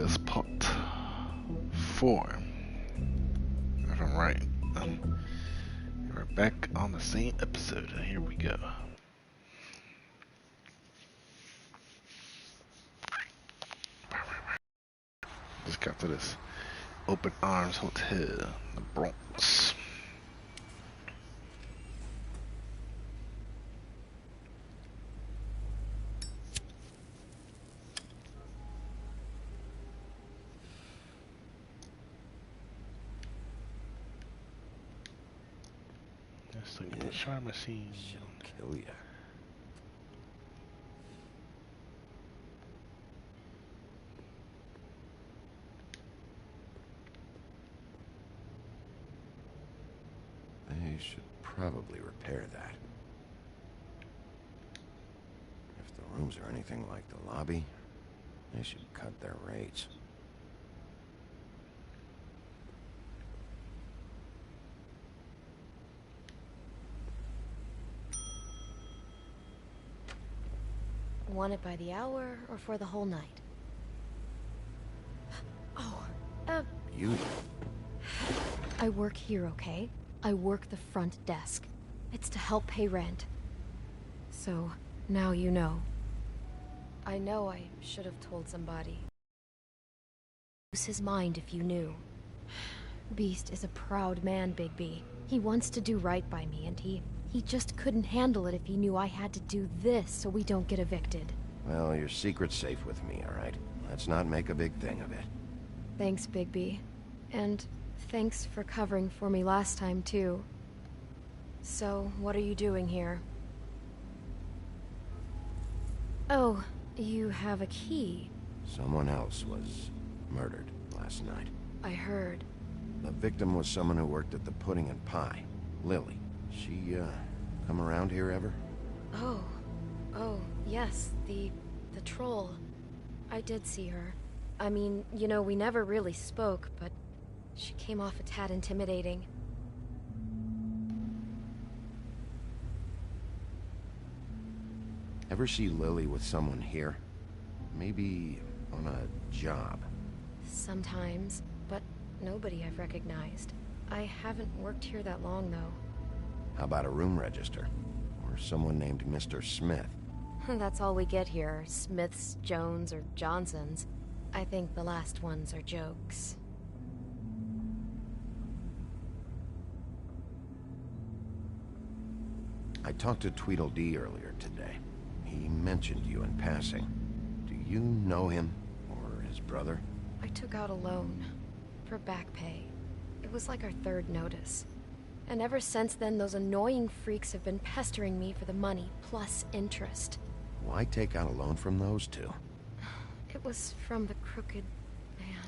this part 4, if I'm right. We're back on the same episode. Here we go. Just got to this Open Arms Hotel, the Bronx. Let's look at the shard machine. She'll kill ya. They should probably repair that. If the rooms are anything like the lobby, they should cut their rates. Want it by the hour or for the whole night? Oh, You? I work here, okay? I work the front desk. It's to help pay rent. So, now you know. I know I should have told somebody. Lose his mind if you knew. Beast is a proud man, Bigby. He wants to do right by me, and he just couldn't handle it if he knew I had to do this so we don't get evicted. Well, your secret's safe with me, all right? Let's not make a big thing of it. Thanks, Bigby. And thanks for covering for me last time, too. So, what are you doing here? Oh, you have a key. Someone else was murdered last night. I heard. The victim was someone who worked at the Pudding and Pie, Lily. She, come around here ever? Oh, yes, the troll. I did see her. I mean, you know, we never really spoke, but she came off a tad intimidating. Ever see Lily with someone here? Maybe on a job? Sometimes, but nobody I've recognized. I haven't worked here that long, though. How about a room register? Or someone named Mr. Smith? That's all we get here, Smiths, Jones, or Johnsons. I think the last ones are jokes. I talked to Tweedledee earlier today. He mentioned you in passing. Do you know him? Or his brother? I took out a loan. For back pay. It was like our third notice. And ever since then, those annoying freaks have been pestering me for the money, plus interest. Why take out a loan from those two? It was from the crooked man.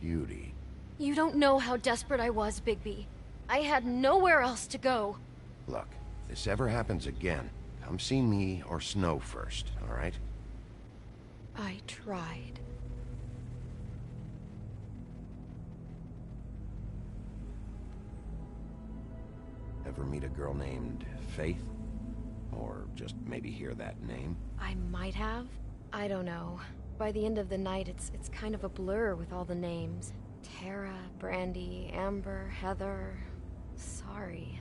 Beauty. You don't know how desperate I was, Bigby. I had nowhere else to go. Look, if this ever happens again, come see me or Snow first, all right? I tried. Ever meet a girl named Faith? Or just maybe hear that name? I might have. I don't know. By the end of the night, it's kind of a blur with all the names. Tara, Brandy, Amber, Heather... Sorry.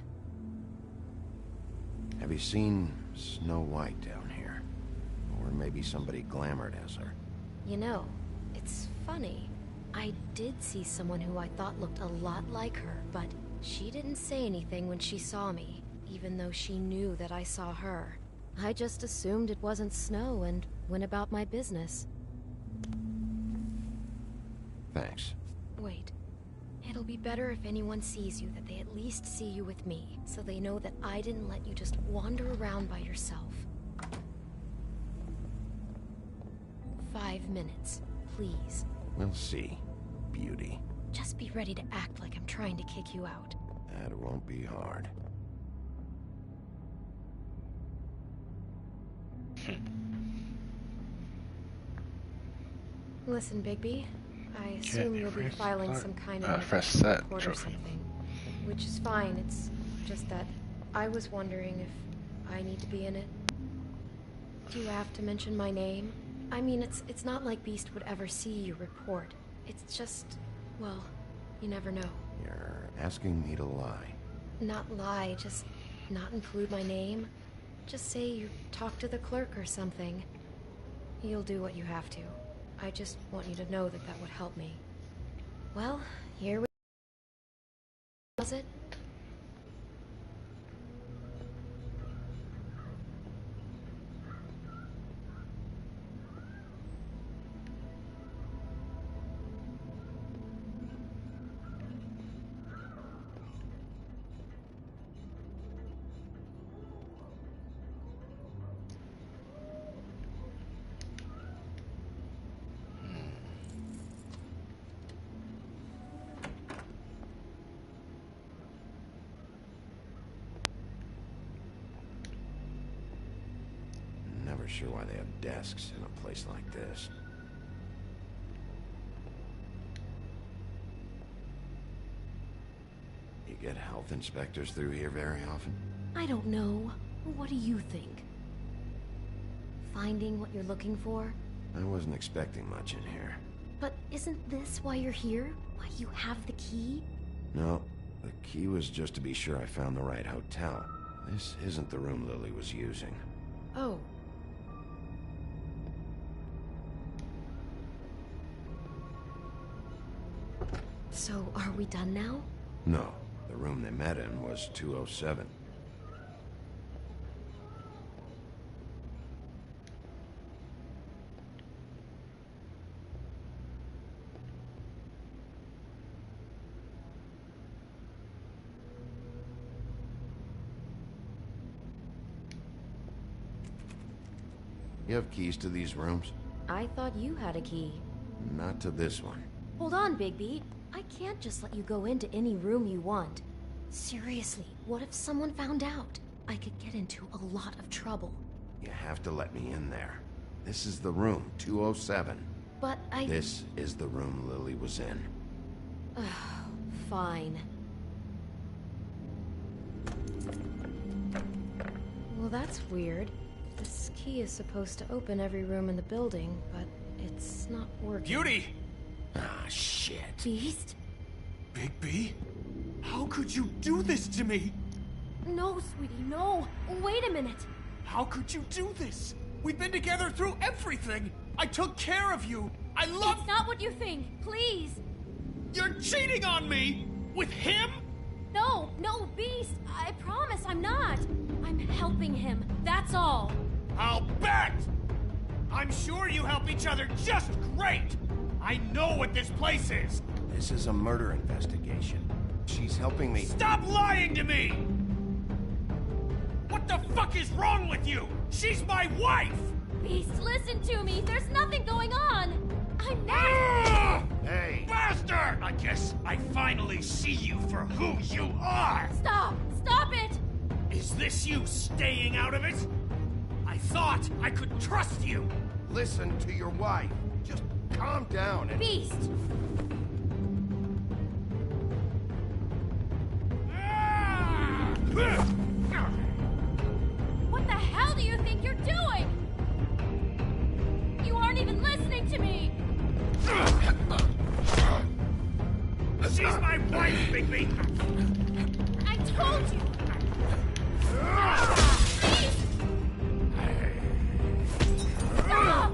Have you seen Snow White down here? Or maybe somebody glamored as her? You know, it's funny. I did see someone who I thought looked a lot like her, but she didn't say anything when she saw me, even though she knew that I saw her. I just assumed it wasn't Snow and went about my business. Thanks. Wait. It'll be better if anyone sees you that they at least see you with me, so they know that I didn't let you just wander around by yourself. 5 minutes, please. We'll see, Beauty. Just be ready to act like I'm trying to kick you out. That won't be hard. Listen, Bigby. I assume you'll be filing some kind of fresh set report or something. Which is fine, it's just that I was wondering if I need to be in it. Do you have to mention my name? I mean, it's not like Beast would ever see your report. It's just, well, you never know. You're asking me to lie. Not lie, just not include my name. Just say you talked to the clerk or something. You'll do what you have to. I just want you to know that that would help me. Well, here we... Was it? Never sure why they have desks in a place like this. You get health inspectors through here very often? I don't know. What do you think? Finding what you're looking for? I wasn't expecting much in here. But isn't this why you're here? Why you have the key? No, the key was just to be sure I found the right hotel. This isn't the room Lily was using. Oh. So, are we done now? No, the room they met in was 207. You have keys to these rooms? I thought you had a key. Not to this one. Hold on, Bigby. I can't just let you go into any room you want. Seriously, what if someone found out? I could get into a lot of trouble. You have to let me in there. This is the room, 207. But This is the room Lily was in. Fine. Well, that's weird. This key is supposed to open every room in the building, but it's not working. Beauty! Ah, shit. Beast? Bigby? How could you do this to me? No, sweetie, no. Wait a minute. How could you do this? We've been together through everything. I took care of you. I love... It's not what you think. Please. You're cheating on me! With him? No, Beast. I promise I'm not. I'm helping him. That's all. I'll bet! I'm sure you help each other just great! I know what this place is! This is a murder investigation. She's helping me... Stop lying to me! What the fuck is wrong with you? She's my wife! Beast, listen to me. There's nothing going on. I'm not... Ah! Hey! Bastard! I guess I finally see you for who you are! Stop! Stop it! Is this you staying out of it? I thought I could trust you! Listen to your wife. Just calm down and... Beast! What the hell do you think you're doing? You aren't even listening to me! She's my wife, Bigby! I told you! Beast! Stop!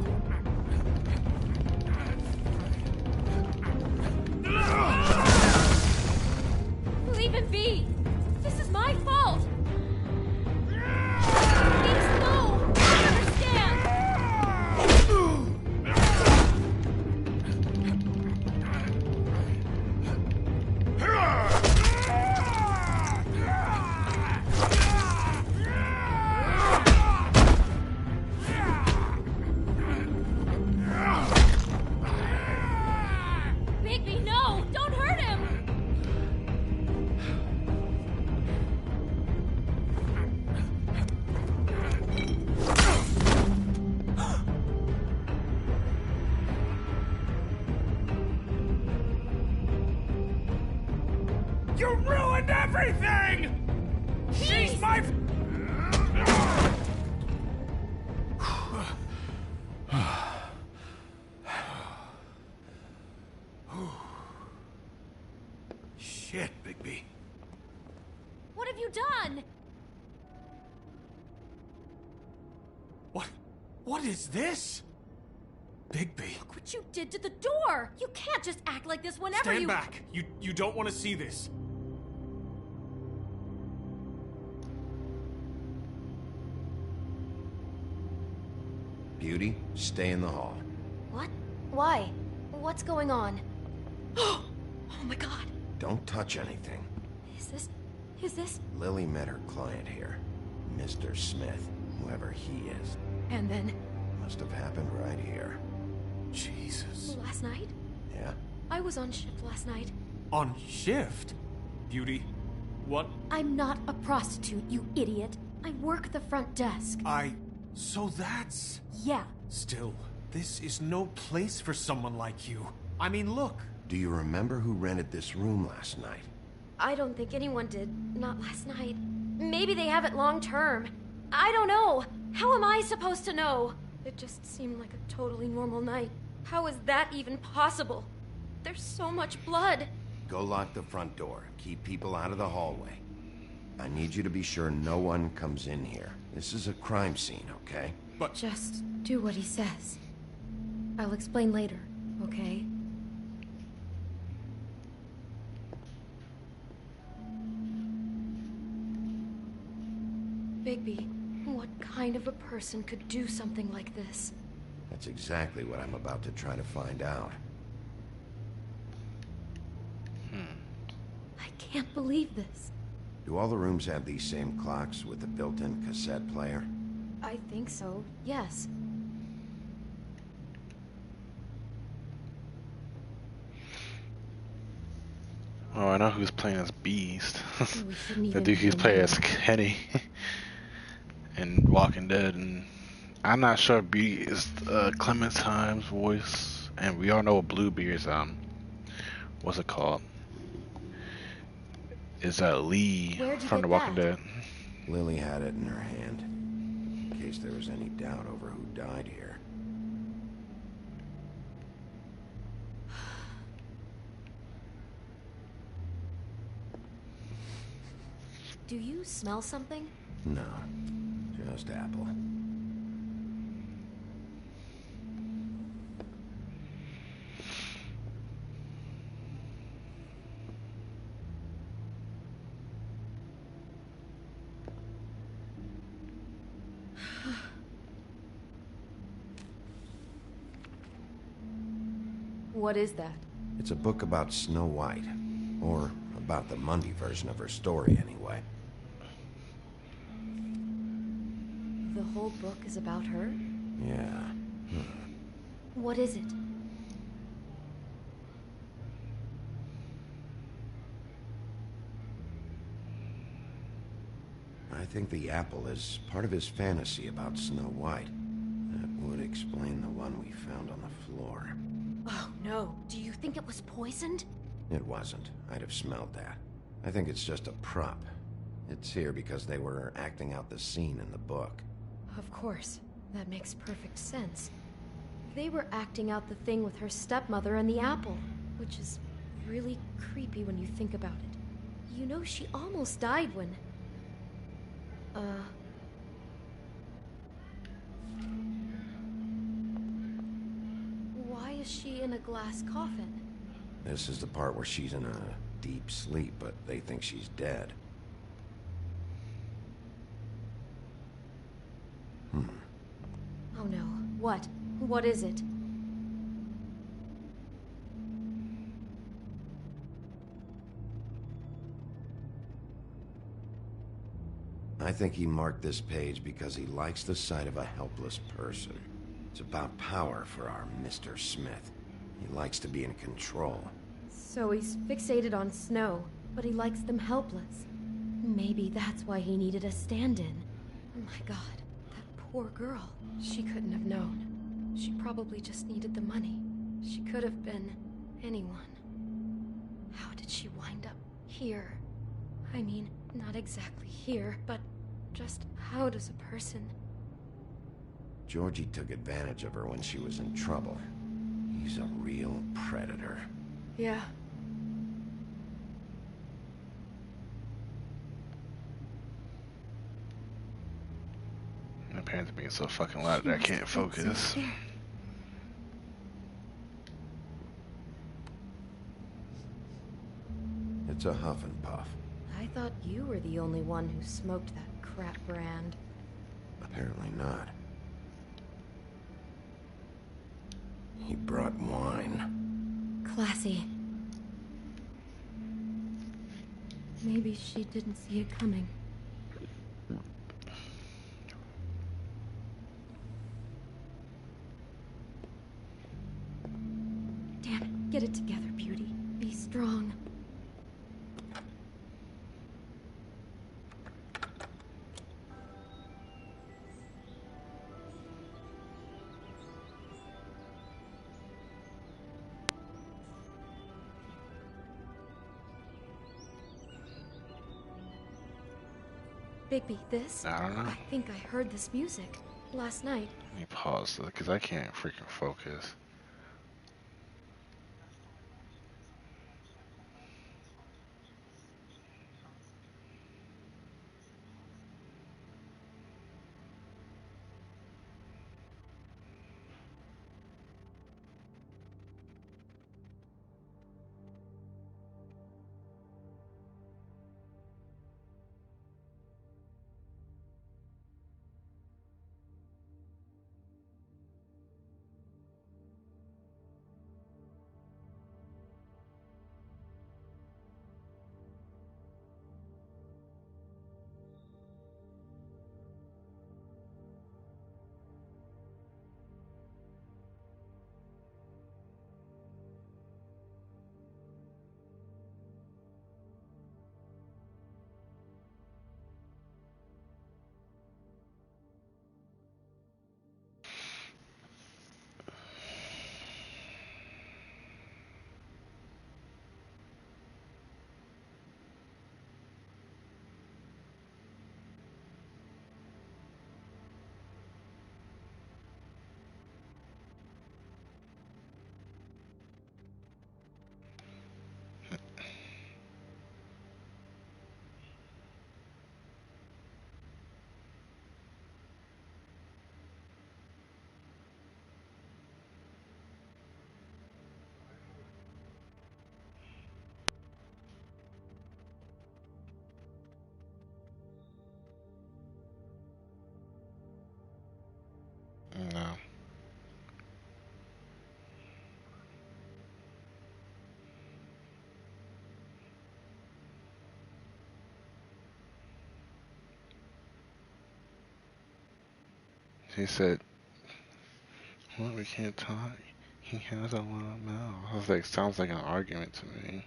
Leave him be! This is my fault! Beast, no! I understand! Bigby, no! Don't hurt him! You ruined everything! She's my... Shit, Bigby. What have you done? What is this? Bigby. Look what you did to the door! You can't just act like this whenever Stand back! You don't want to see this. Beauty, stay in the hall. What? Why? What's going on? Oh my god. Don't touch anything. Is this? Lily met her client here, Mr. Smith, whoever he is. And then? Must have happened right here. Jesus. Last night? Yeah? I was on shift last night. On shift? Beauty, what? I'm not a prostitute, you idiot. I work the front desk. So that's... Yeah. Still, this is no place for someone like you. I mean, look. Do you remember who rented this room last night? I don't think anyone did. Not last night. Maybe they have it long term. I don't know. How am I supposed to know? It just seemed like a totally normal night. How is that even possible? There's so much blood. Go lock the front door. Keep people out of the hallway. I need you to be sure no one comes in here. This is a crime scene, okay? But... Just do what he says. I'll explain later, okay? Bigby, what kind of a person could do something like this? That's exactly what I'm about to try to find out. I can't believe this. Do all the rooms have these same clocks with the built-in cassette player? I think so, yes. Oh, I know who's playing as Beast. We shouldn't The even dude who's be playing near as Kenny in Walking Dead, and I'm not sure if Beast is Clementine's voice, and we all know Bluebeard's what's it called? Is Lee Where'd you from get The Walking that? Dead. Lily had it in her hand, in case there was any doubt over who died here. Do you smell something? No, just apple. What is that? It's a book about Snow White. Or about the Mundy version of her story, anyway. The whole book is about her? Yeah. What is it? I think the apple is part of his fantasy about Snow White. That would explain the one we found on the floor. Oh no, do you think it was poisoned? It wasn't. I'd have smelled that. I think it's just a prop. It's here because they were acting out the scene in the book. Of course. That makes perfect sense. They were acting out the thing with her stepmother and the apple, which is really creepy when you think about it. You know, she almost died when... Why is she in a glass coffin? This is the part where she's in a deep sleep, but they think she's dead. Oh no. What? What is it? I think he marked this page because he likes the sight of a helpless person. It's about power for our Mr. Smith. He likes to be in control. So he's fixated on Snow, but he likes them helpless. Maybe that's why he needed a stand-in. Oh my god, that poor girl. She couldn't have known. She probably just needed the money. She could have been anyone. How did she wind up here? I mean, not exactly here, but just how does a person... Georgie took advantage of her when she was in trouble. He's a real predator. Yeah. parents being so fucking loud that I can't focus. It's a huff and puff. I thought you were the only one who smoked that crap brand. Apparently not. He brought wine. Classy. Maybe she didn't see it coming. Damn it, get it together, beauty. Be strong. Bigby, this? I don't know. I think I heard this music last night. Let me pause because I can't freaking focus. No. He said, "Well, we can't talk. He has a long mouth." I was like, sounds like an argument to me.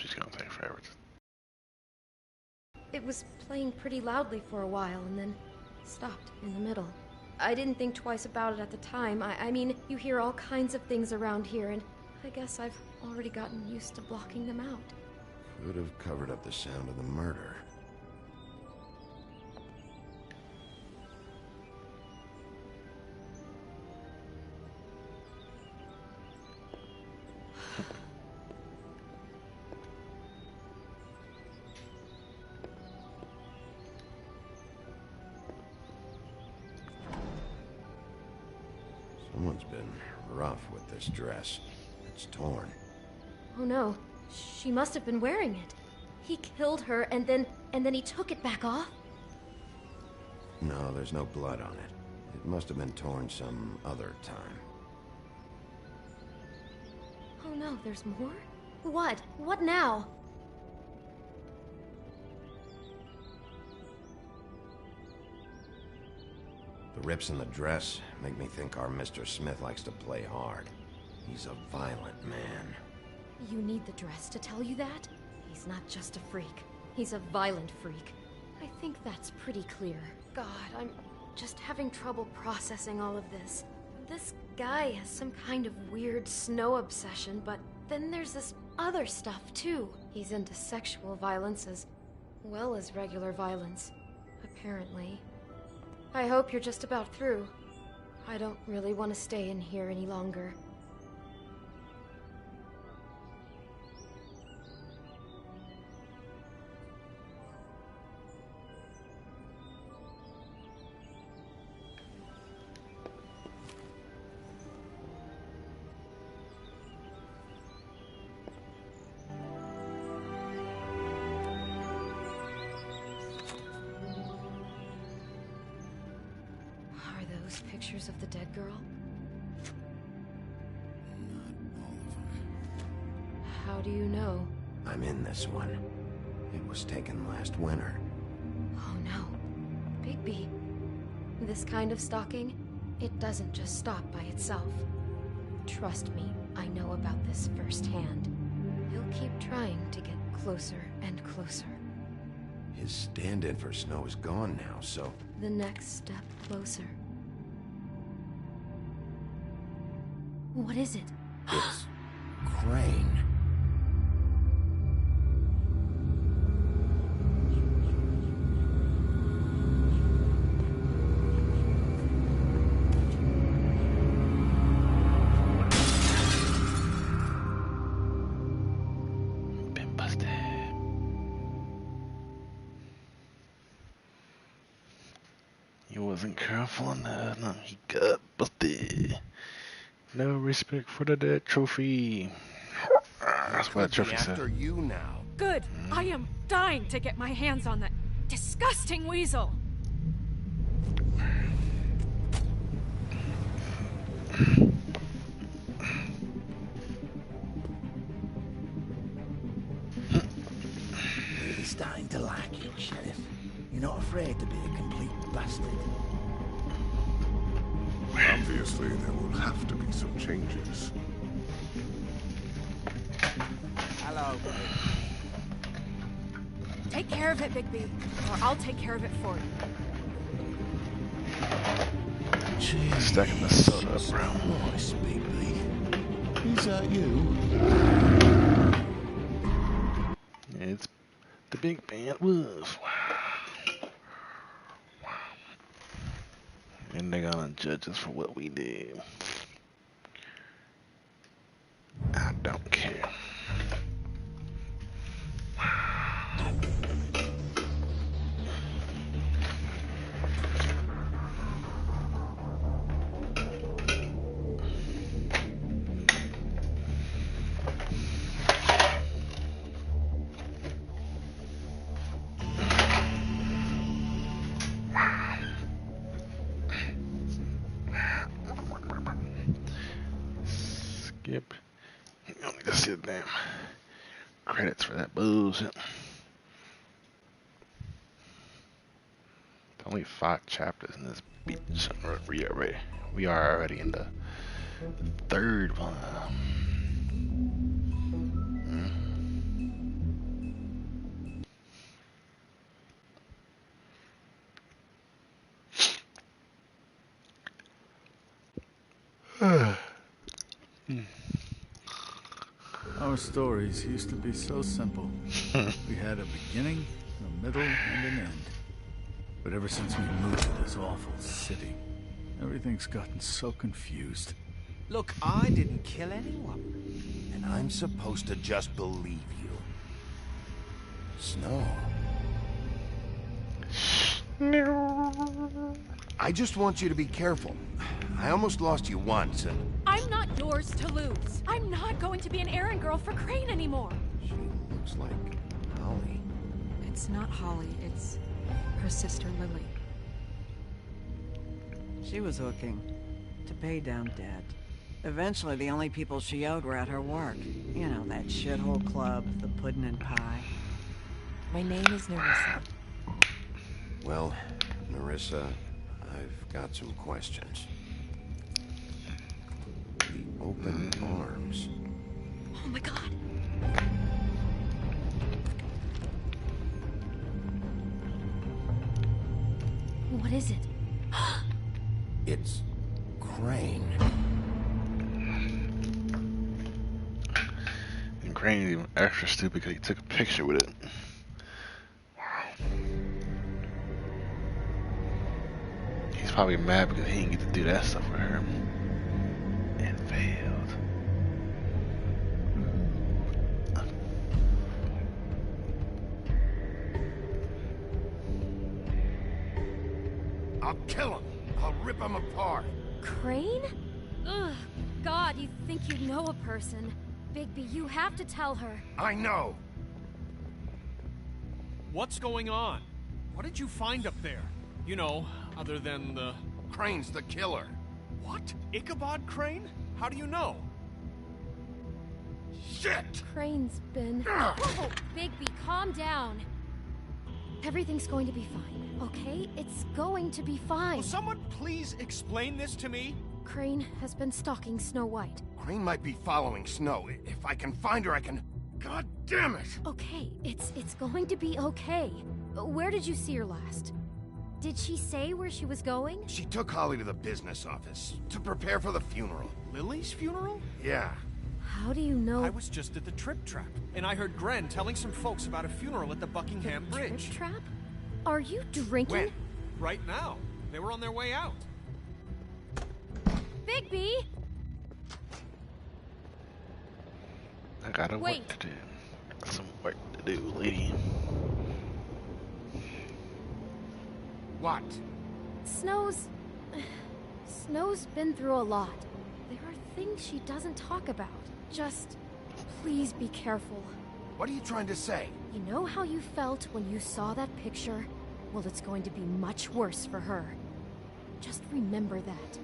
She's gonna take forever. It was playing pretty loudly for a while and then stopped in the middle. I didn't think twice about it at the time. I mean, you hear all kinds of things around here, and I guess I've already gotten used to blocking them out. Could have covered up the sound of the murder. Someone's been rough with this dress. It's torn. Oh no, she must have been wearing it. He killed her and then he took it back off? No, there's no blood on it. It must have been torn some other time. Oh no, there's more? What? What now? The rips in the dress make me think our Mr. Smith likes to play hard. He's a violent man. You need the dress to tell you that? He's not just a freak. He's a violent freak. I think that's pretty clear. God, I'm just having trouble processing all of this. This guy has some kind of weird snow obsession, but then there's this other stuff too. He's into sexual violence as well as regular violence, apparently. I hope you're just about through. I don't really want to stay in here any longer. Pictures of the dead girl? Not all of them. How do you know? I'm in this one. It was taken last winter. Oh no. Bigby. This kind of stalking, it doesn't just stop by itself. Trust me, I know about this firsthand. He'll keep trying to get closer and closer. His stand-in for Snow is gone now, so... The next step closer. What is it? It's... Crane. Been busted. He wasn't careful enough. No, he got busted. No respect for the dead trophy. That's what the trophy said. After you now. Good. I am dying to get my hands on that disgusting weasel. Really starting to like you, Sheriff. You're not afraid to be a complete bastard. Obviously, there will have to be some changes. Hello. Take care of it, Bigby, or I'll take care of it for you. Jeez. Stacking the soda up, bro. Nice, Bigby. Is that you? It's the big band Wolves. And they're gonna judge us for what we did. I don't care. Skip. You don't need to see the damn credits for that bullshit. Only 5 chapters in this beach. We are already in the 3rd one. Our stories used to be so simple. We had a beginning, a middle, and an end. But ever since we moved to this awful city, everything's gotten so confused. Look, I didn't kill anyone. And I'm supposed to just believe you. Snow. I just want you to be careful. I almost lost you once, and... I'm not yours to lose. I'm not going to be an errand girl for Crane anymore. She looks like Holly. It's not Holly, it's her sister Lily. She was hooking to pay down debt. Eventually, the only people she owed were at her work. You know, that shithole club, the pudding and pie. My name is Nerissa. Well, Nerissa, I've got some questions. The open arms. Oh my god. What is it? It's Crane. And Crane's even extra stupid because he took a picture with it. He's probably mad because he didn't get to do that stuff with her. And failed. I'll kill him. I'll rip him apart. Crane? Ugh. God, you think you know a person. Bigby, you have to tell her. I know. What's going on? What did you find up there? You know, other than the... Crane's the killer. What? Ichabod Crane? How do you know? Shit! Crane's been... Whoa, Bigby, calm down. Everything's going to be fine, okay? It's going to be fine. Will someone please explain this to me? Crane has been stalking Snow White. Crane might be following Snow. If I can find her, I can... God damn it! Okay, it's going to be okay. Where did you see her last? Did she say where she was going? She took Holly to the business office to prepare for the funeral. Lily's funeral? Yeah. How do you know? I was just at the Trip Trap, and I heard Gren telling some folks about a funeral at the Buckingham Bridge. Trip Trap? Are you drinking? When? Right now. They were on their way out. Bigby! I got work to do. Some work to do, lady. What? Snow's been through a lot. There are things she doesn't talk about. Just, please be careful. What are you trying to say? You know how you felt when you saw that picture? Well, it's going to be much worse for her. Just remember that.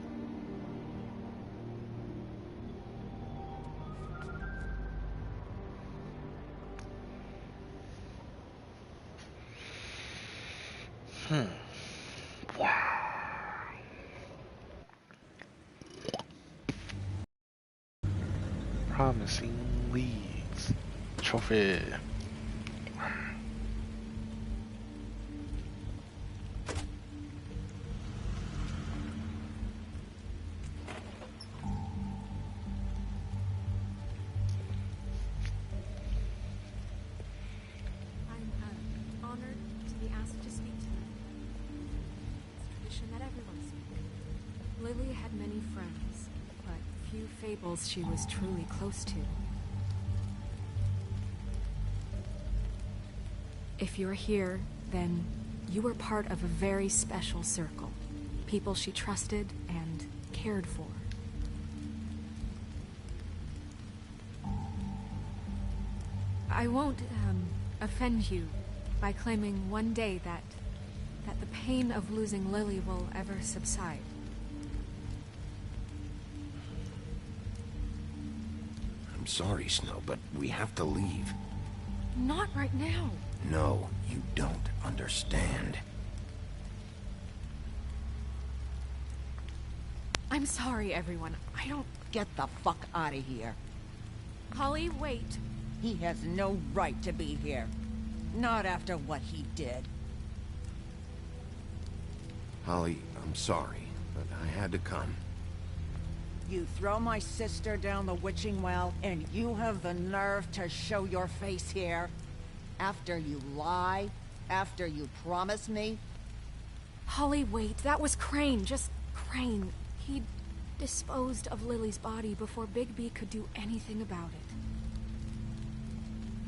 Promising leads. Trophy. I'm honored to be asked to speak tonight. It's tradition that everyone speak. Lily had many friends, but few fables she was truly close to. If you're here, then you were part of a very special circle. People she trusted and cared for. I won't offend you by claiming one day that the pain of losing Lily will ever subside. I'm sorry, Snow, but we have to leave. Not right now. No, you don't understand. I'm sorry, everyone. I don't... Get the fuck out of here. Holly, wait. He has no right to be here. Not after what he did. Holly, I'm sorry, but I had to come. You throw my sister down the witching well, and you have the nerve to show your face here? After you lie? After you promise me? Holly, wait. That was Crane. Just Crane. He disposed of Lily's body before Bigby could do anything about it.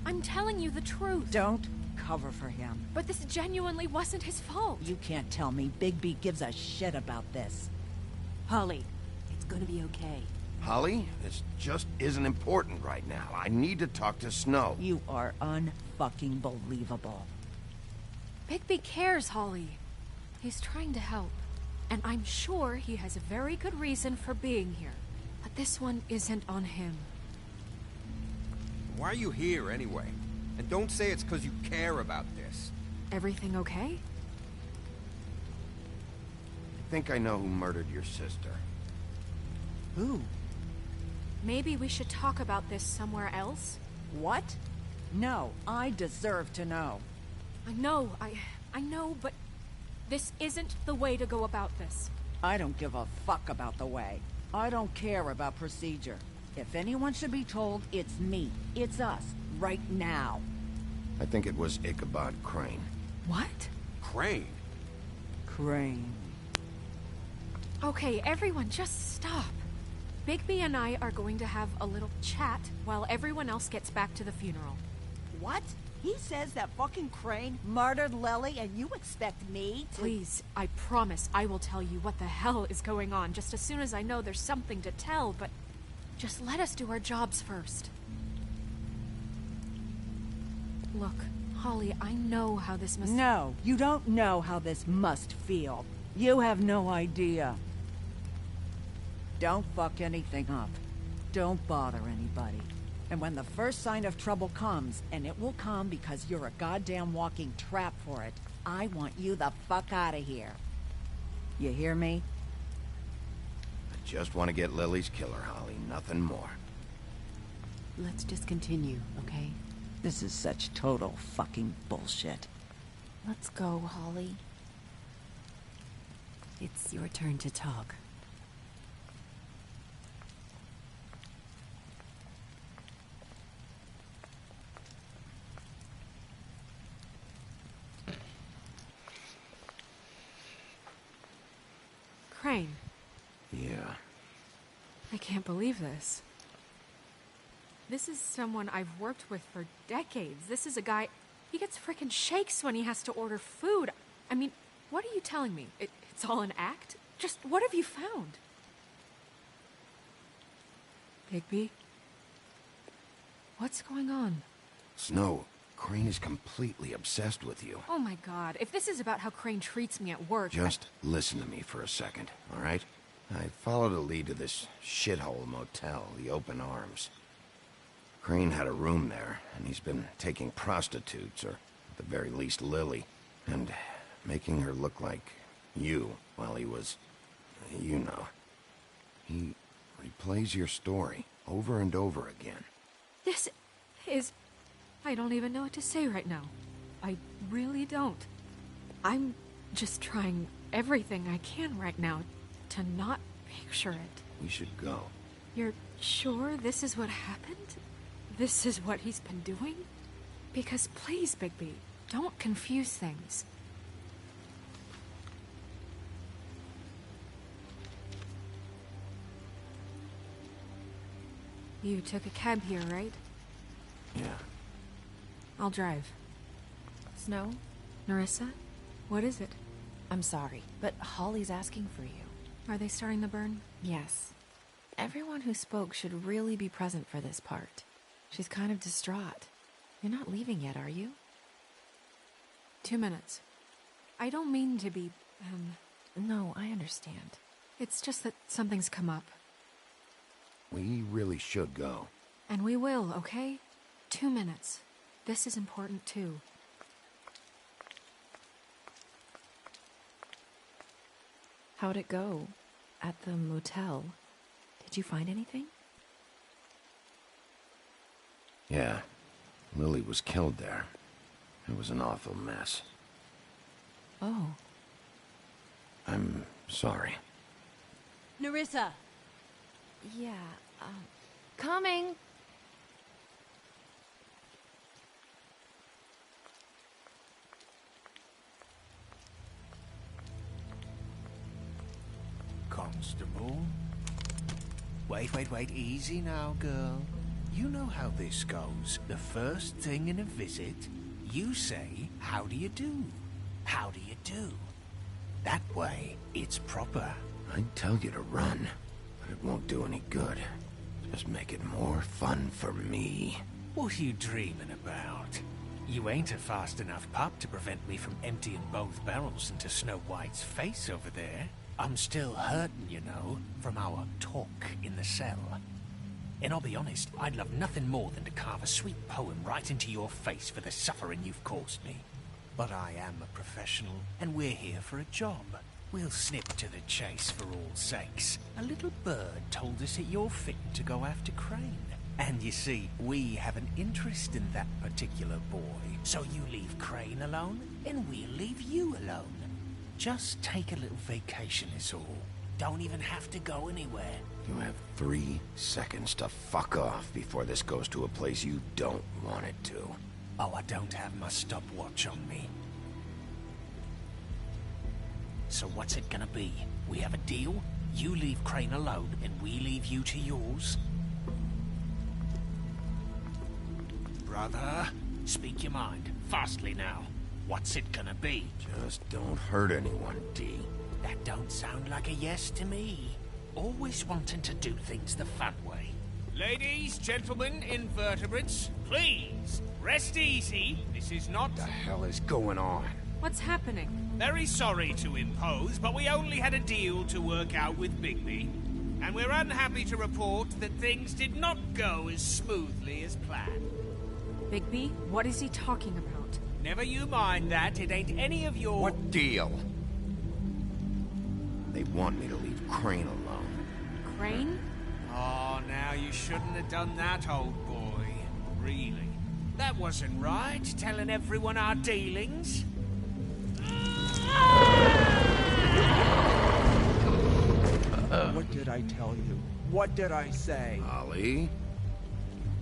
I'm telling you the truth. Don't cover for him. But this genuinely wasn't his fault. You can't tell me Bigby gives a shit about this. Holly, it's gonna be okay. Holly, this just isn't important right now. I need to talk to Snow. You are unfucking believable. Bigby cares, Holly. He's trying to help. And I'm sure he has a very good reason for being here. But this one isn't on him. Why are you here, anyway? And don't say it's because you care about this. Everything okay? I think I know who murdered your sister. Who? Maybe we should talk about this somewhere else? What? No, I deserve to know. I know, but this isn't the way to go about this. I don't give a fuck about the way. I don't care about procedure. If anyone should be told, it's me. It's us. Right now. I think it was Ichabod Crane. What? Crane? Crane. Okay, everyone, just stop. Bigby and I are going to have a little chat while everyone else gets back to the funeral. What? He says that fucking Crane murdered Lily and you expect me to— Please, I promise I will tell you what the hell is going on just as soon as I know there's something to tell, but just let us do our jobs first. Look, Holly, I know how this must— No, you don't know how this must feel. You have no idea. Don't fuck anything up. Don't bother anybody. And when the first sign of trouble comes, and it will come because you're a goddamn walking trap for it, I want you the fuck out of here. You hear me? I just want to get Lily's killer, Holly. Nothing more. Let's just continue, okay? This is such total fucking bullshit. Let's go, Holly. It's your turn to talk. Crane. Yeah. I can't believe this. This is someone I've worked with for decades. This is a guy... He gets frickin' shakes when he has to order food. I mean, what are you telling me? It's all an act? Just what have you found? Bigby? What's going on? Snow, Crane is completely obsessed with you. Oh my god, if this is about how Crane treats me at work... Just listen to me for a second, all right? I followed a lead to this shithole motel, the Open Arms. Crane had a room there, and he's been taking prostitutes, or at the very least Lily, and making her look like you while he was... you know. He replays your story over and over again. This is... I don't even know what to say right now. I really don't. I'm just trying everything I can right now to not picture it. We should go. You're sure this is what happened? This is what he's been doing? Because please, Bigby, don't confuse things. You took a cab here, right? Yeah. I'll drive. Snow? Nerissa? What is it? I'm sorry, but Holly's asking for you. Are they starting the burn? Yes. Everyone who spoke should really be present for this part. She's kind of distraught. You're not leaving yet, are you? 2 minutes. I don't mean to be, No, I understand. It's just that something's come up. We really should go. And we will, okay? 2 minutes. This is important, too. How'd it go? At the motel? Did you find anything? Yeah. Lily was killed there. It was an awful mess. Oh. I'm sorry. Nerissa! Yeah, coming! Constable? Wait, easy now, girl. You know how this goes. The first thing in a visit, you say, how do you do? How do you do? That way, it's proper. I'd tell you to run, but it won't do any good. Just make it more fun for me. What are you dreaming about? You ain't a fast enough pup to prevent me from emptying both barrels into Snow White's face over there. I'm still hurting, you know, from our talk in the cell. And I'll be honest, I'd love nothing more than to carve a sweet poem right into your face for the suffering you've caused me. But I am a professional, and we're here for a job. We'll snip to the chase for all sakes. A little bird told us that you're fit to go after Crane. And you see, we have an interest in that particular boy. So you leave Crane alone, and we'll leave you alone. Just take a little vacation is all. Don't even have to go anywhere. You have 3 seconds to fuck off before this goes to a place you don't want it to. Oh, I don't have my stopwatch on me. So what's it gonna be? We have a deal? You leave Crane alone, and we leave you to yours? Brother, speak your mind. Fastly now. What's it gonna be? Just don't hurt anyone, D. That don't sound like a yes to me. Always wanting to do things the fun way. Ladies, gentlemen, invertebrates, please, rest easy. This is not... What the hell is going on? What's happening? Very sorry to impose, but we only had a deal to work out with Bigby. And we're unhappy to report that things did not go as smoothly as planned. Bigby, what is he talking about? Never you mind that, it ain't any of your... What deal? They want me to leave Crane alone. Crane? Oh, now you shouldn't have done that, old boy. Really. That wasn't right, telling everyone our dealings. What did I tell you? What did I say? Ollie?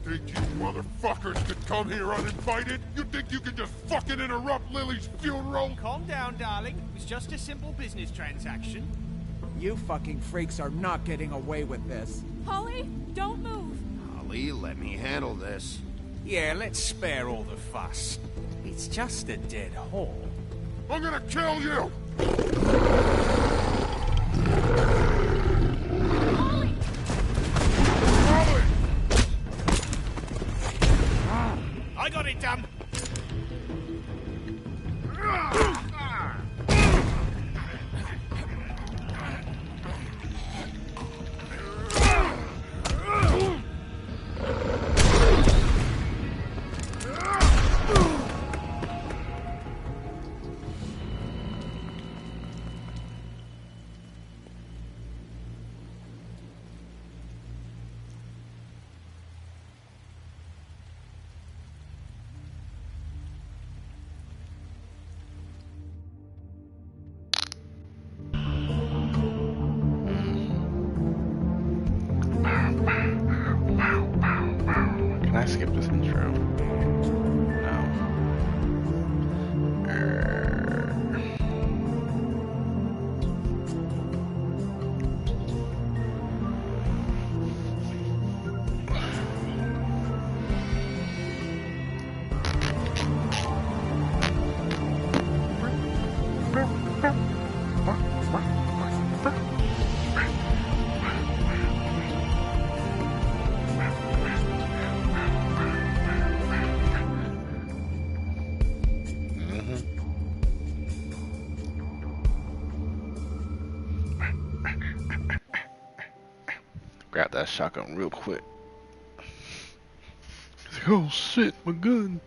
Think you motherfuckers could come here uninvited? You think you can just fucking interrupt Lily's funeral? Calm down, darling. It was just a simple business transaction. You fucking freaks are not getting away with this. Holly, don't move. Ollie, let me handle this. Yeah, let's spare all the fuss. It's just a dead hole. I'm gonna kill you! Holly! I got it done. Can I skip this intro? No. Grab that shotgun real quick. Oh shit, my gun.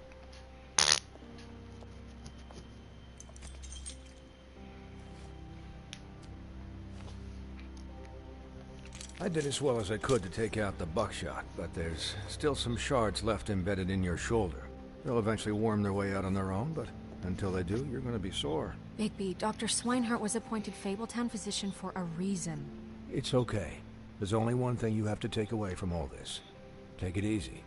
I did as well as I could to take out the buckshot, but there's still some shards left embedded in your shoulder. They'll eventually worm their way out on their own, but until they do, you're gonna be sore. Bigby, Dr. Swinehart was appointed Fabletown physician for a reason. It's okay. There's only one thing you have to take away from all this. Take it easy.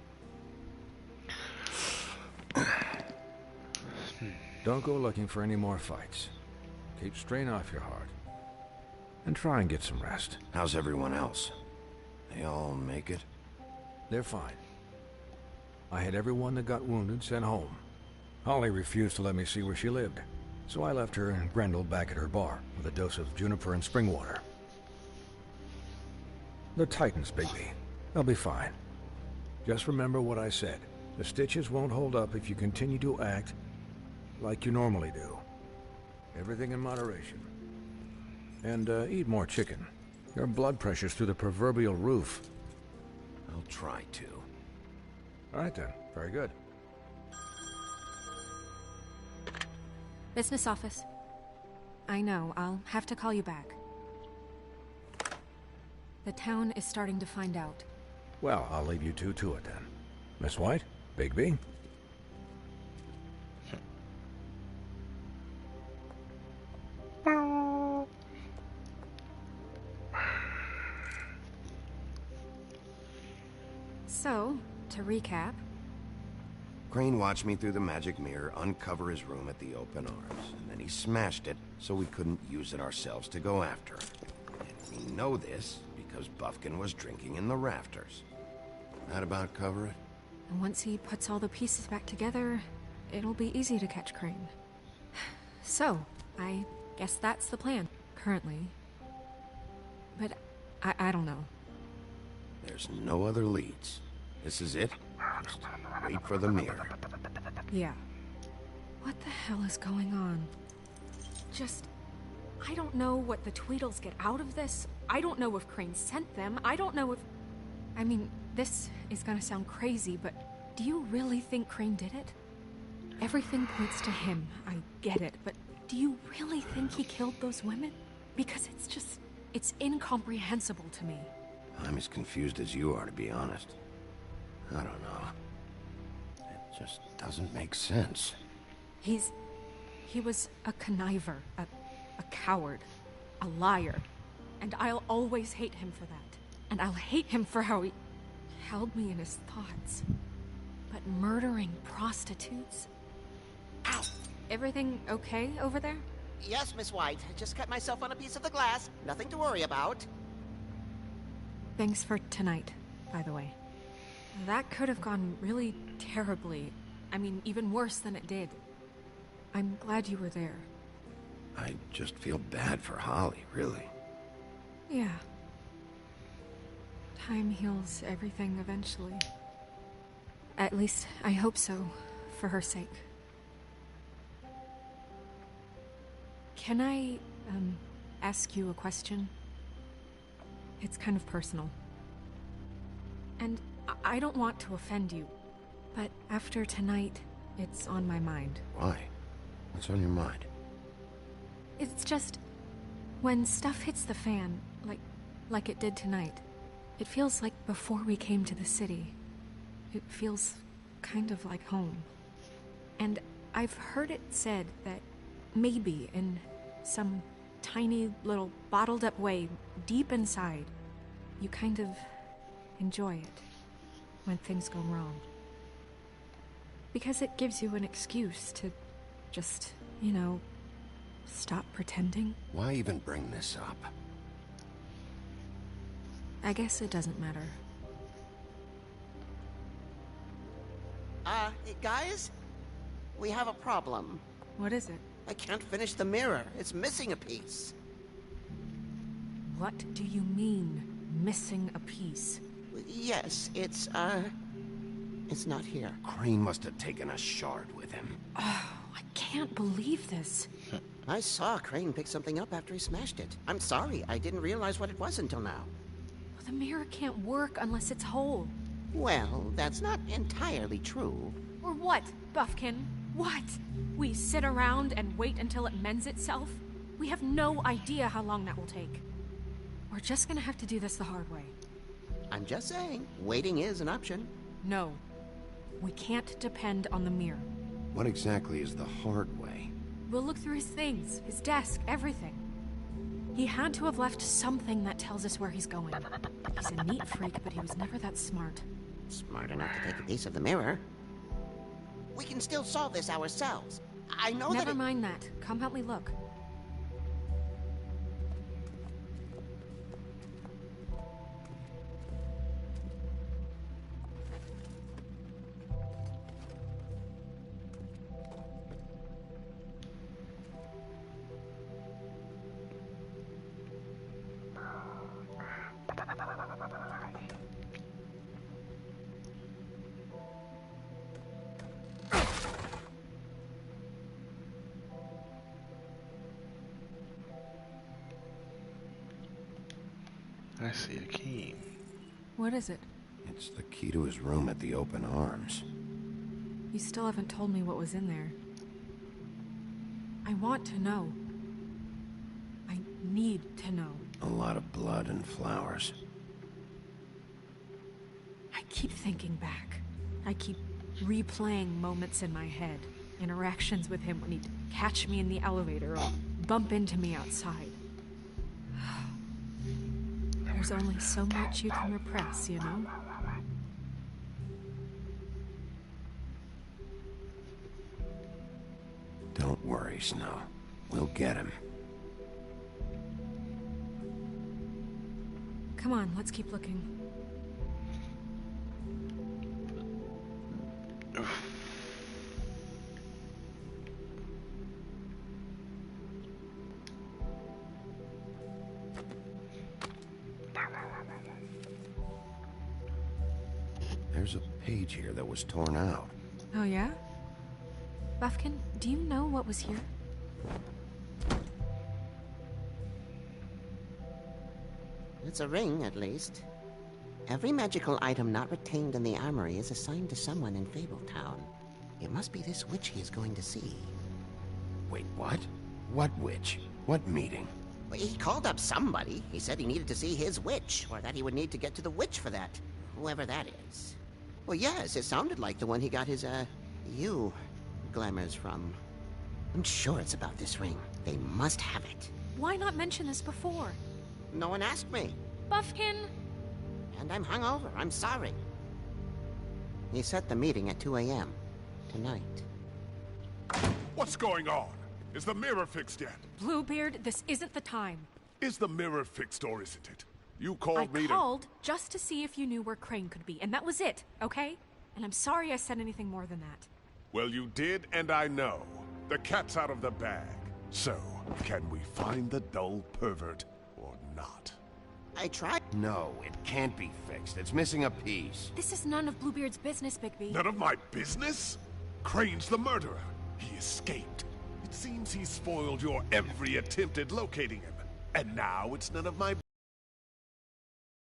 Don't go looking for any more fights. Keep strain off your heart. And try and get some rest. How's everyone else? They all make it? They're fine. I had everyone that got wounded sent home. Holly refused to let me see where she lived, so I left her and Grendel back at her bar with a dose of juniper and spring water. They're Titans, Bigby. They'll be fine. Just remember what I said. The stitches won't hold up if you continue to act like you normally do. Everything in moderation. And eat more chicken. Your blood pressure's through the proverbial roof. I'll try to. All right then. Very good. Business office. I know, I'll have to call you back. The town is starting to find out. Well, I'll leave you two to it then. Miss White? Bigby? So, to recap... Crane watched me through the magic mirror uncover his room at the open arms, and then he smashed it so we couldn't use it ourselves to go after him. And we know this because Buffkin was drinking in the rafters. That about cover it? And once he puts all the pieces back together, it'll be easy to catch Crane. So, I guess that's the plan, currently. But I don't know. There's no other leads. This is it. Just wait for the mirror. Yeah. What the hell is going on? I don't know what the Tweedles get out of this. I don't know if Crane sent them. I don't know if... I mean, this is gonna sound crazy, but do you really think Crane did it? Everything points to him. I get it, but do you really think he killed those women? Because it's incomprehensible to me. I'm as confused as you are, to be honest. I don't know. It just doesn't make sense. He was a conniver, a coward, a liar. And I'll always hate him for that. And I'll hate him for how he held me in his thoughts. But murdering prostitutes? Ow! Everything okay over there? Yes, Miss White. I just cut myself on a piece of the glass. Nothing to worry about. Thanks for tonight, by the way. That could have gone really terribly. I mean, even worse than it did. I'm glad you were there. I just feel bad for Holly, really. Yeah. Time heals everything eventually. At least, I hope so, for her sake. Can I, ask you a question? It's kind of personal. And I don't want to offend you, but after tonight, it's on my mind. Why? What's on your mind? It's just... when stuff hits the fan, like it did tonight, it feels like before we came to the city. It feels kind of like home. And I've heard it said that maybe in some tiny little bottled up way deep inside, you kind of enjoy it when things go wrong. Because it gives you an excuse to just, you know, stop pretending. Why even bring this up? I guess it doesn't matter. Guys? We have a problem. What is it? I can't finish the mirror. It's missing a piece. What do you mean, missing a piece? Yes, it's not here. Crane must have taken a shard with him. Oh, I can't believe this. I saw Crane pick something up after he smashed it. I'm sorry, I didn't realize what it was until now. Well, the mirror can't work unless it's whole. Well, that's not entirely true. Or what, Buffkin? What? We sit around and wait until it mends itself? We have no idea how long that will take. We're just gonna have to do this the hard way. I'm just saying, waiting is an option. No. We can't depend on the mirror. What exactly is the hard way? We'll look through his things, his desk, everything. He had to have left something that tells us where he's going. He's a neat freak, but he was never that smart. Smart enough to take a piece of the mirror. We can still solve this ourselves. I know Never mind that. Come help me look. I see a key. What is it? It's the key to his room at the Open Arms. You still haven't told me what was in there. I want to know. I need to know. A lot of blood and flowers. I keep thinking back. I keep replaying moments in my head. Interactions with him when he'd catch me in the elevator or bump into me outside. There's only so much you can repress, you know? Don't worry, Snow. We'll get him. Come on, let's keep looking. There's a page here that was torn out. Oh, yeah? Buffkin, do you know what was here? It's a ring, at least. Every magical item not retained in the armory is assigned to someone in Fabletown. It must be this witch he is going to see. Wait, what? What witch? What meeting? Well, he called up somebody. He said he needed to see his witch, or that he would need to get to the witch for that. Whoever that is. Well, yes, it sounded like the one he got his, glamours from. I'm sure it's about this ring. They must have it. Why not mention this before? No one asked me. Buffkin! And I'm hungover. I'm sorry. He set the meeting at 2 a.m. tonight. What's going on? Is the mirror fixed yet? Bluebeard, this isn't the time. Is the mirror fixed or isn't it? You called me I called just to see if you knew where Crane could be, and that was it, okay? And I'm sorry I said anything more than that. Well, you did, and I know. The cat's out of the bag. So, can we find the dull pervert or not? I tried. No, it can't be fixed. It's missing a piece. This is none of Bluebeard's business, Bigby. None of my business? Crane's the murderer. He escaped. It seems he spoiled your every attempt at locating him. And now it's none of my...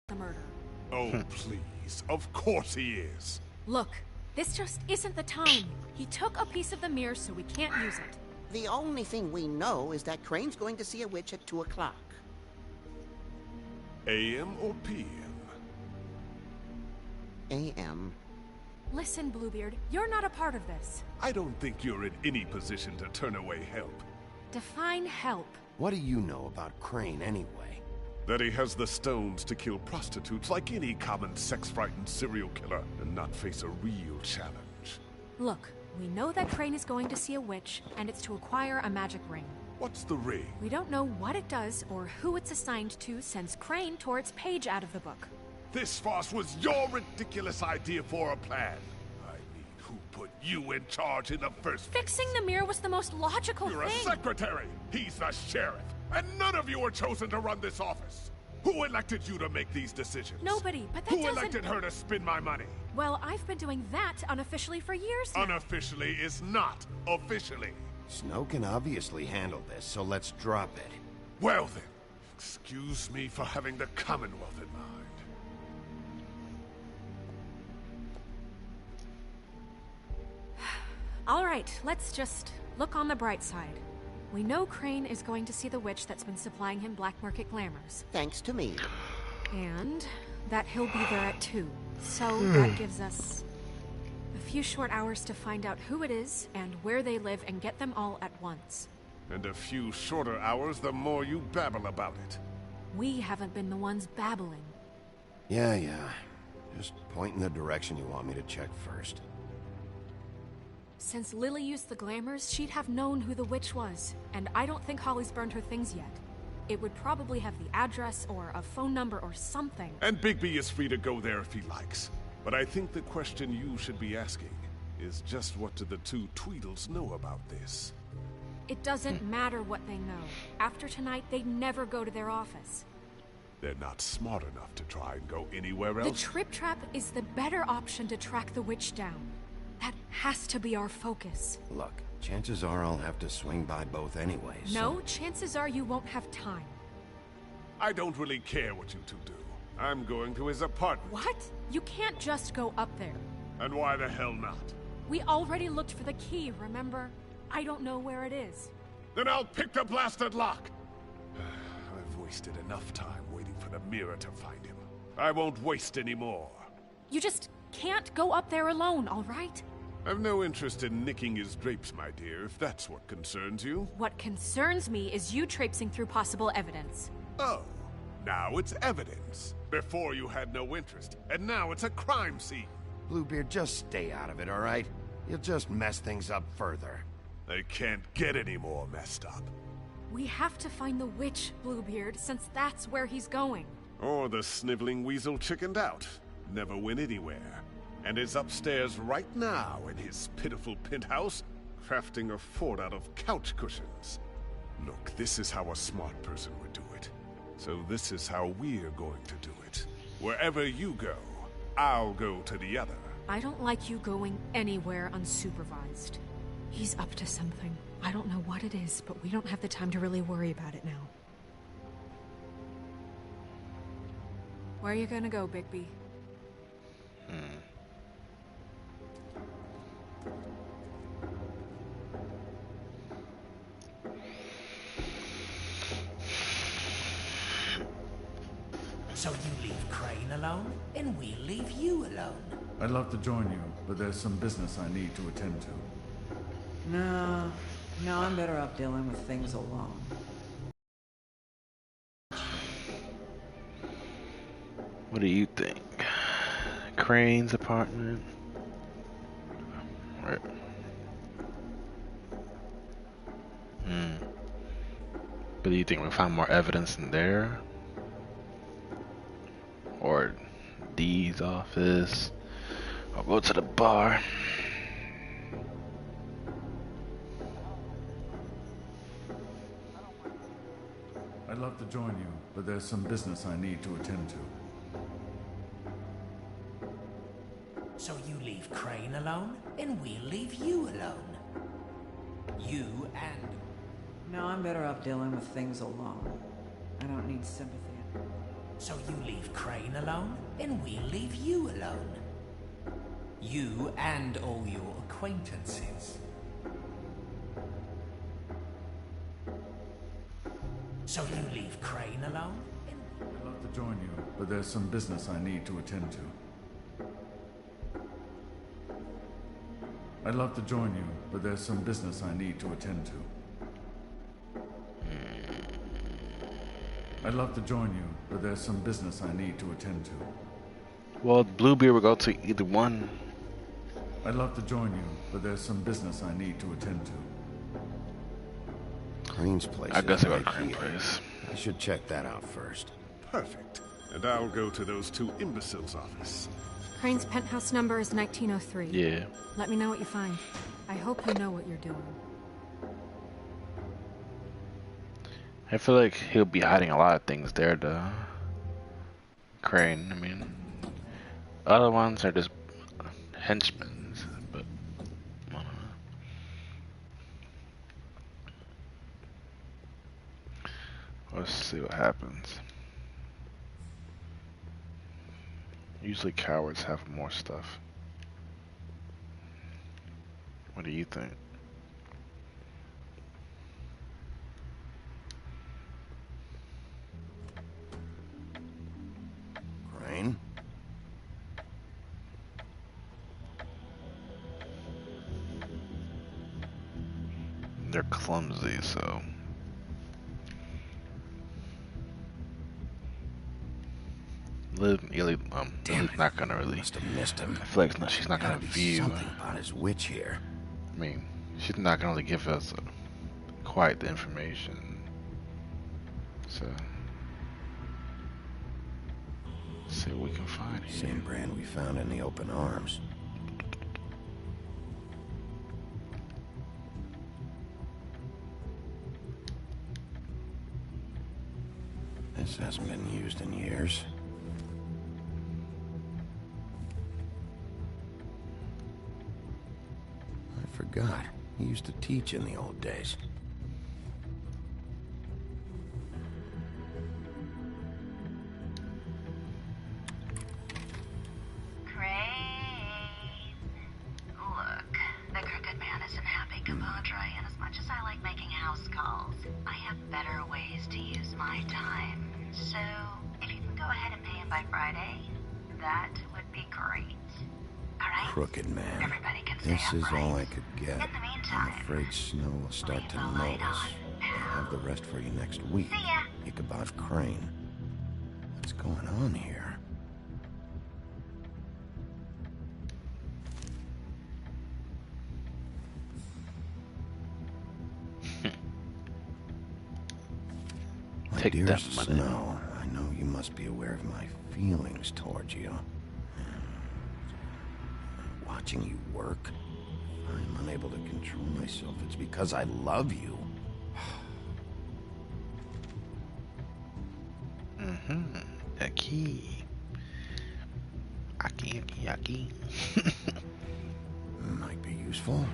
The murder. Oh, please. Of course he is. Look, this just isn't the time. He took a piece of the mirror, so we can't use it. The only thing we know is that Crane's going to see a witch at 2 o'clock. AM or PM? AM. Listen, Bluebeard, you're not a part of this. I don't think you're in any position to turn away help. Define help. What do you know about Crane, anyway? That he has the stones to kill prostitutes like any common sex-frightened serial killer and not face a real challenge. Look, we know that Crane is going to see a witch, and it's to acquire a magic ring. What's the ring? We don't know what it does or who it's assigned to since Crane tore its page out of the book. This farce was your ridiculous idea for a plan. I mean, who put you in charge in the first place? Fixing the mirror was the most logical You're thing. a secretary. He's the sheriff. And none of you were chosen to run this office. Who elected you to make these decisions? Nobody, but that Who doesn't... elected her to spend my money? Well, I've been doing that unofficially for years now. Unofficially is not officially. Snow can obviously handle this, so let's drop it. Well then, excuse me for having the Commonwealth in mind. All right, let's just look on the bright side. We know Crane is going to see the witch that's been supplying him black market glamours. Thanks to me. And that he'll be there at 2. So that gives us a few short hours to find out who it is and where they live and get them all at once. And a few shorter hours the more you babble about it. We haven't been the ones babbling. Yeah. Just point in the direction you want me to check first. Since Lily used the glamours, she'd have known who the witch was. And I don't think Holly's burned her things yet. It would probably have the address or a phone number or something. And Bigby is free to go there if he likes. But I think the question you should be asking is just what do the two Tweedles know about this? It doesn't matter what they know. After tonight, they'd never go to their office. They're not smart enough to try and go anywhere else. The Trip Trap is the better option to track the witch down. That has to be our focus. Look, chances are I'll have to swing by both anyways. No, chances are you won't have time. I don't really care what you two do. I'm going to his apartment. What? You can't just go up there. And why the hell not? We already looked for the key, remember? I don't know where it is. Then I'll pick the blasted lock! I've wasted enough time waiting for the mirror to find him. I won't waste any more. You just can't go up there alone, all right? I've no interest in nicking his drapes, my dear, if that's what concerns you. What concerns me is you traipsing through possible evidence. Oh, now it's evidence. Before you had no interest, and now it's a crime scene. Bluebeard, just stay out of it, all right? You'll just mess things up further. They can't get any more messed up. We have to find the witch, Bluebeard, since that's where he's going. Or the sniveling weasel chickened out. Never went anywhere. And is upstairs right now in his pitiful penthouse, crafting a fort out of couch cushions. Look, this is how a smart person would do it. So this is how we're going to do it. Wherever you go, I'll go to the other. I don't like you going anywhere unsupervised. He's up to something. I don't know what it is, but we don't have the time to really worry about it now. Where are you gonna go, Bigby? So you leave Crane alone, and we'll leave you alone. I'd love to join you, but there's some business I need to attend to. No, I'm better off dealing with things alone. What do you think? Crane's apartment? Right. But do you think we'll find more evidence in there? Or Dee's office? I'll go to the bar. I'd love to join you, but there's some business I need to attend to. So you leave Crane alone, and we'll leave you alone. You and... No, I'm better off dealing with things alone. I don't need sympathy. So you leave Crane alone, and we'll leave you alone. You and all your acquaintances. So you leave Crane alone? I'd love to join you, but there's some business I need to attend to. I'd love to join you, but there's some business I need to attend to. I'd love to join you, but there's some business I need to attend to. Well, Bluebeard will go to either one. I'd love to join you, but there's some business I need to attend to. Crane's place. I guess I go to right Crane's here. place. I should check that out first. Perfect. And I'll go to those two imbeciles' office. Crane's penthouse number is 1903. Yeah. Let me know what you find. I hope you know what you're doing. I feel like he'll be hiding a lot of things there, though. Crane, I mean. Other ones are just henchmen, but I don't know. Let's see what happens. Usually cowards have more stuff. What do you think? Crane? They're clumsy, so Liv not gonna really. Must have missed him. I feel like she's not gonna Gotta be view. something about his witch here. I mean, she's not gonna really give us quite the information. So, let's see what we can find here. Same brand we found in the open arms. This hasn't been used in years. I forgot. He used to teach in the old days. Madison happy, compadre, and as much as I like making house calls, I have better ways to use my time. So, if you can go ahead and pay him by Friday, that would be great. Alright? Crooked man. Everybody can stay This is upright. all I could get. In the meantime, I'm afraid Snow will start leave to the light notice. on, I'll have the rest for you next week. See ya. Ichabod Crane. What's going on here? My Take dear that money. Snow, I know you must be aware of my feelings towards you. Watching you work, if I'm unable to control myself, it's because I love you. A key. Aki. Might be useful.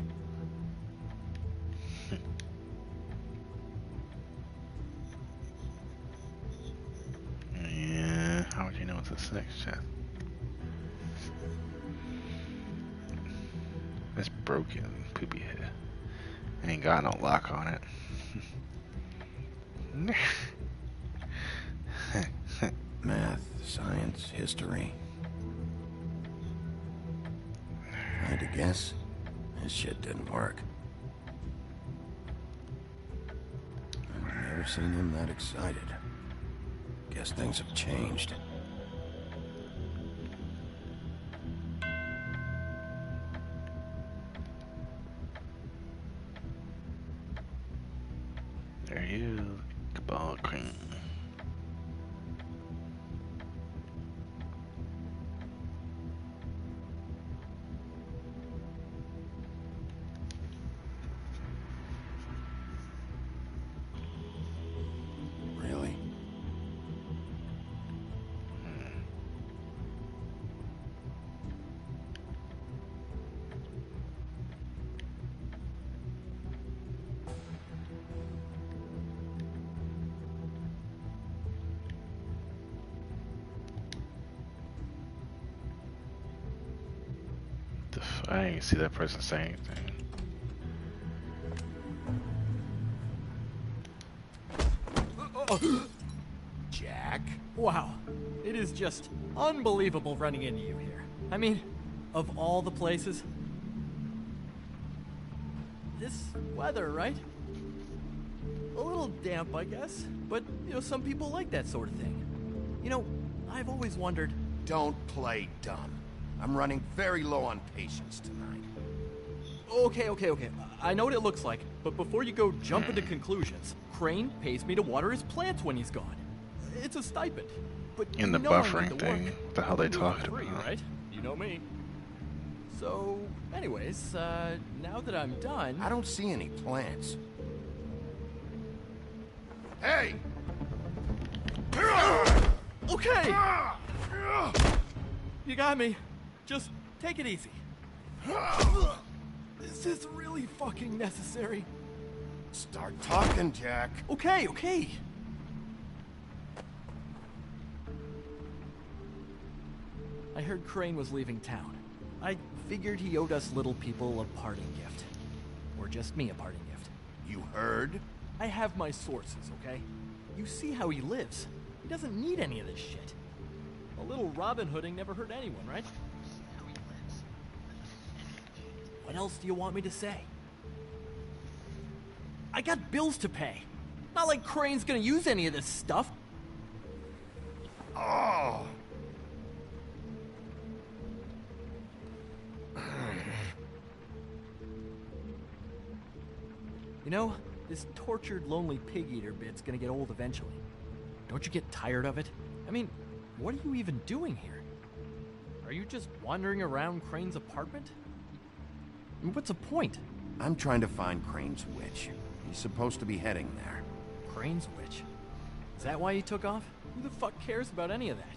Yeah, how would you know it's a next chest? It's broken, poopy head. Ain't got no lock on it. Math, science, history. If I had to guess, this shit didn't work. I've never seen him that excited. Guess things have changed. There he is, Cabal Cream. Really? I didn't see that person say anything. Jack? Wow, it is just unbelievable running into you here. I mean, of all the places. This weather, right? A little damp, I guess, but, some people like that sort of thing. I've always wondered... Don't play dumb. I'm running very low on patience tonight. Okay. I know what it looks like, but before you go jump into conclusions, Crane pays me to water his plants when he's gone. It's a stipend, but In the I need buffering the thing, work. what the hell they talking Free, about? right? You know me. So, anyways, now that I'm done... I don't see any plants. Hey! Okay! You got me. Just take it easy. Is this really fucking necessary? Start talking, Jack. Okay. I heard Crane was leaving town. I figured he owed us little people a parting gift. Or just me a parting gift. You heard? I have my sources, okay? You see how he lives. He doesn't need any of this shit. A little Robin Hooding never hurt anyone, right? What else do you want me to say? I got bills to pay. Not like Crane's gonna use any of this stuff. Oh! This tortured, lonely pig-eater bit's gonna get old eventually. Don't you get tired of it? I mean, what are you even doing here? Are you just wandering around Crane's apartment? What's the point? I'm trying to find Crane's witch. He's supposed to be heading there. Crane's witch? Is that why you took off? Who the fuck cares about any of that?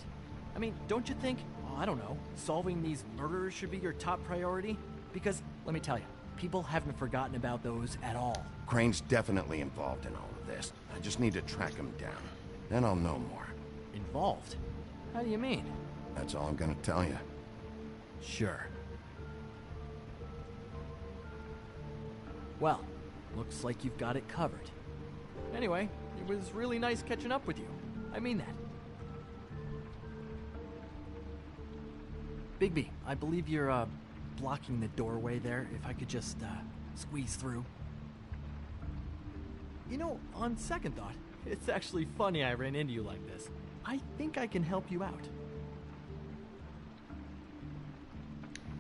I mean, don't you think, I don't know, solving these murders should be your top priority? Because, let me tell you, people haven't forgotten about those at all. Crane's definitely involved in all of this. I just need to track him down. Then I'll know more. Involved? How do you mean? That's all I'm gonna tell you. Sure. Well, looks like you've got it covered. Anyway, it was really nice catching up with you. I mean that. Bigby, I believe you're, blocking the doorway there. If I could just, squeeze through. You know, on second thought, it's actually funny I ran into you like this. I think I can help you out.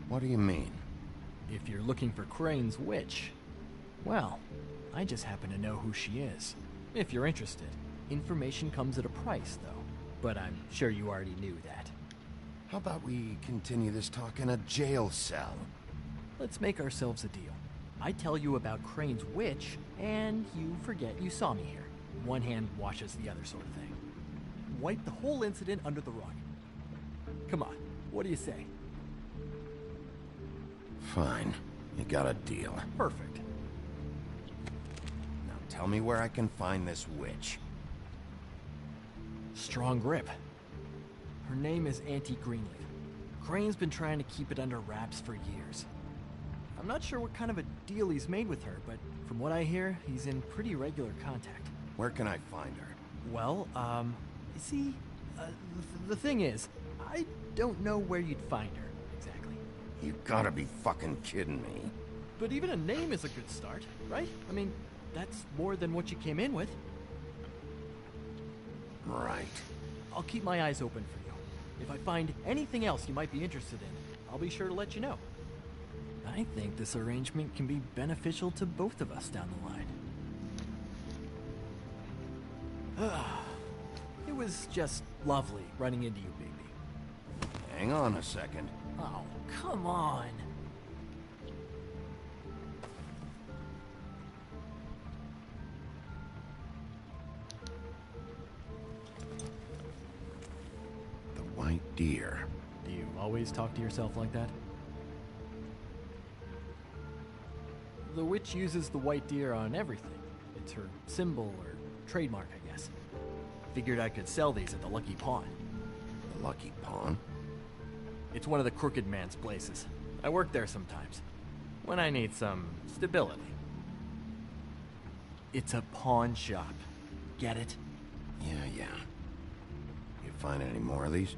What do you mean? If you're looking for Crane's witch, well, I just happen to know who she is. If you're interested. Information comes at a price, though. But I'm sure you already knew that. How about we continue this talk in a jail cell? Let's make ourselves a deal. I tell you about Crane's witch, and you forget you saw me here. One hand washes the other sort of thing. Wipe the whole incident under the rug. Come on, what do you say? Fine. You got a deal. Perfect. Now tell me where I can find this witch. Strong grip. Her name is Auntie Greenleaf. Crane's been trying to keep it under wraps for years. I'm not sure what kind of a deal he's made with her, but from what I hear, he's in pretty regular contact. Where can I find her? Well, you see, the thing is, I don't know where you'd find her, exactly. You gotta be fucking kidding me. But even a name is a good start, right? I mean, that's more than what you came in with. Right. I'll keep my eyes open for you. If I find anything else you might be interested in, I'll be sure to let you know. I think this arrangement can be beneficial to both of us down the line. It was just lovely running into you, Bigby. Hang on a second. Oh, come on. The white deer. Do you always talk to yourself like that? The witch uses the white deer on everything. It's her symbol or trademark, I guess. Figured I could sell these at the Lucky Pawn. The Lucky Pawn? It's one of the crooked man's places. I work there sometimes. When I need some stability. It's a pawn shop. Get it? Yeah. You find any more of these?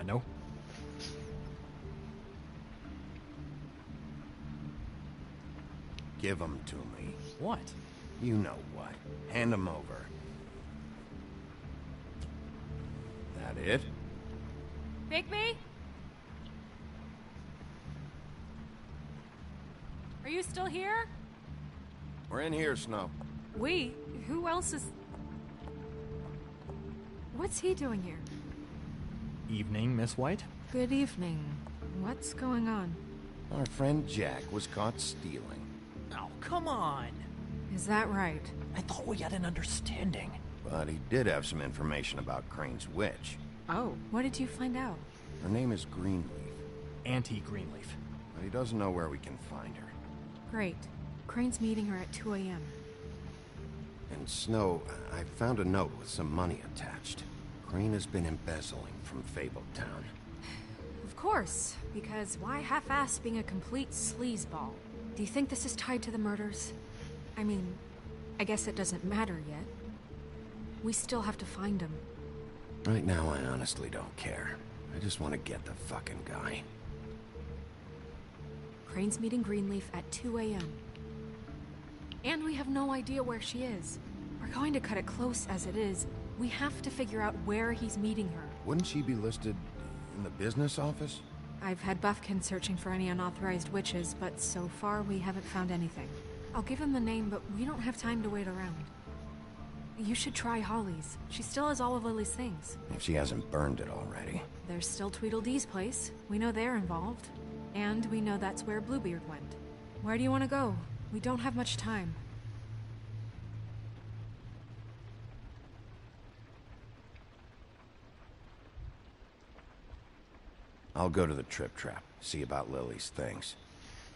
No. Give them to me. What? You know what. Hand them over. That it? Bigby? Are you still here? We're in here, Snow. We? Who else is... What's he doing here? Evening, Miss White? Good evening. What's going on? Our friend Jack was caught stealing. Oh, come on. Is that right? I thought we had an understanding. But he did have some information about Crane's witch. Oh, what did you find out? Her name is Greenleaf. Auntie Greenleaf. But he doesn't know where we can find her. Great. Crane's meeting her at 2 a.m. And Snow, I found a note with some money attached. Crane has been embezzling from Fabletown. Of course, because why half-ass being a complete sleazeball? Do you think this is tied to the murders? I mean, I guess it doesn't matter yet. We still have to find him. Right now, I honestly don't care. I just want to get the fucking guy. Crane's meeting Greenleaf at 2 a.m. And we have no idea where she is. We're going to cut it close as it is. We have to figure out where he's meeting her. Wouldn't she be listed in the business office? I've had Buffkin searching for any unauthorized witches, but so far we haven't found anything. I'll give him the name, but we don't have time to wait around. You should try Holly's. She still has all of Lily's things. If she hasn't burned it already. There's still Tweedledee's place. We know they're involved. And we know that's where Bluebeard went. Where do you want to go? We don't have much time. I'll go to the Trip Trap, see about Lily's things.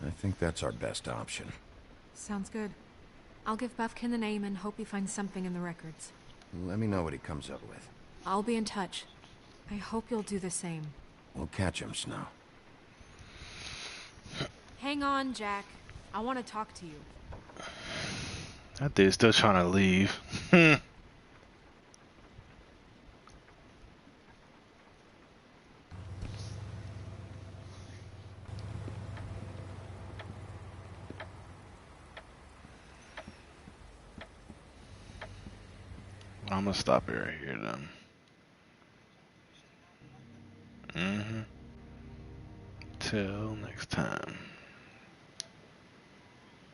I think that's our best option. Sounds good. I'll give Buffkin the name and hope he finds something in the records. Let me know what he comes up with. I'll be in touch. I hope you'll do the same. We'll catch him, Snow. Hang on, Jack. I want to talk to you. That dude's still trying to leave. I'm gonna stop it right here then. Till next time.